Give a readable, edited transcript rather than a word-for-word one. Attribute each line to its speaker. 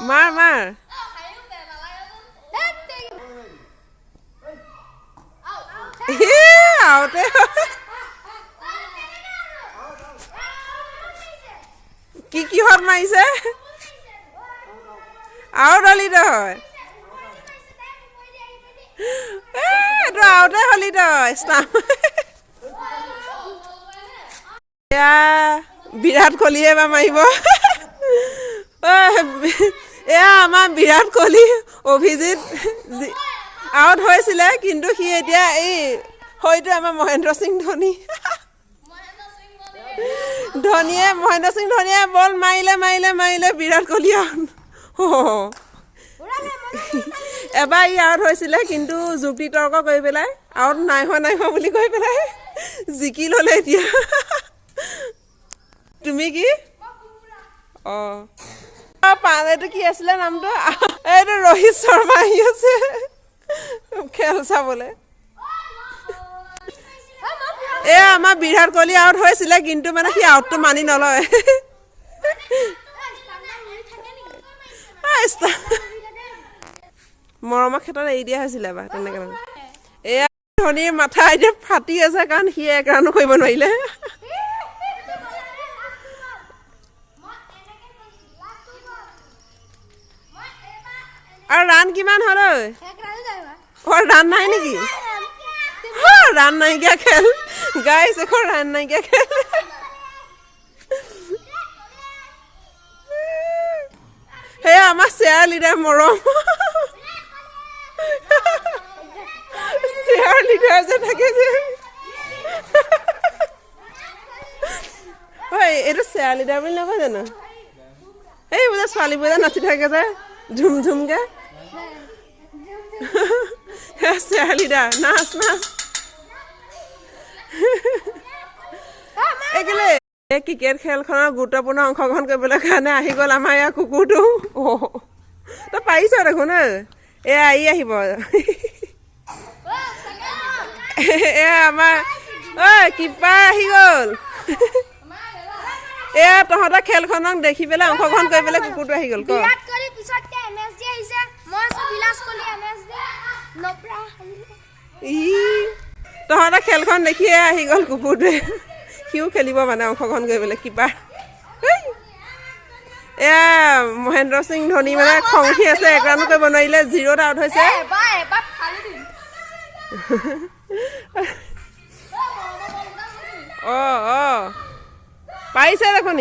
Speaker 1: মাৰ মাৰ আউটে কি কিহত মাৰিছে আউট হলি তই এইটো আউটে হলি তই ষ্টাম্প এয়া বিৰাট কোহলিয়ে এবাৰ মাৰিব এয়া আমাৰ বিৰাট কোহলি অভিজিত আউট হৈছিলে কিন্তু সি এতিয়া এই হয়তো আমাৰ মহেন্দ্ৰ সিং ধোনী মহেন্দ্ৰ সিং ধোনীয়ে বল মাৰিলে বিৰাট কোহলি এবাৰ ই আউট হৈছিলে কিন্তু যুক্তি তৰ্ক কৰি পেলাই আউট নাই হোৱা বুলি কৈ পেলাই জিকি ল'লে এতিয়া তুমি কি অঁ এইটো কি আছিলে নামটো এইটো ৰোহিত শৰ্মা আহি আছে খেল চাবলৈ এয়া আমাৰ বিৰাট কোহলি আউট হৈছিলে কিন্তু মানে সি আউটটো মানি নলয় মৰমৰ ক্ষেত্ৰত এৰি দিয়া হৈছিলে এবাৰ তেনেকৈ মানে এয়া ধোনীৰ মাথা এতিয়া ফাটি আছে কাৰণ সি এক ৰানো কৰিব নোৱাৰিলে আৰু ৰান কিমান হ'ল ৰান নাই নেকি ৰান নাইকিয়া খেল গাইছ এখন ৰান নাইকিয়া খেল সেয়া আমাৰ চেয়াৰ লিডাৰ মৰম চেয়াৰ লিডাৰ যে থাকে যে এইটো চেয়াৰ লিডাৰ বুলি নকয় জানো এইবোৰ যে ছোৱালীবোৰ যে নাচি থাকে যে ঝুম ঝুমকে চেয়াৰ লিডাৰ নাচ এই ক্ৰিকেট খেলখনৰ গুৰুত্বপূৰ্ণ অংশগ্ৰহণ কৰিবলৈ কাৰণে আহি গ'ল আমাৰ ইয়াৰ কুকুৰটো তই পাৰিছ দেখোন এয়া আহিব এয়া আমাৰ কিপাৰ আহি গ'ল এয়া তহঁতৰ খেলখনক দেখি পেলাই অংশগ্ৰহণ কৰি পেলাই কুকুৰটো আহি গ'ল তহঁতৰ খেলখন দেখিয়ে আহি গ'ল কুকুৰটোৱে সিও খেলিব মানে অংশগ্ৰহণ কৰিবলৈ কিপাৰ এয়া মহেন্দ্ৰ সিং ধোনী মানে খং উঠি আছে এক ৰানো কৰিব নোৱাৰিলে 0ত আউট হৈছে পাৰিছে দেখোন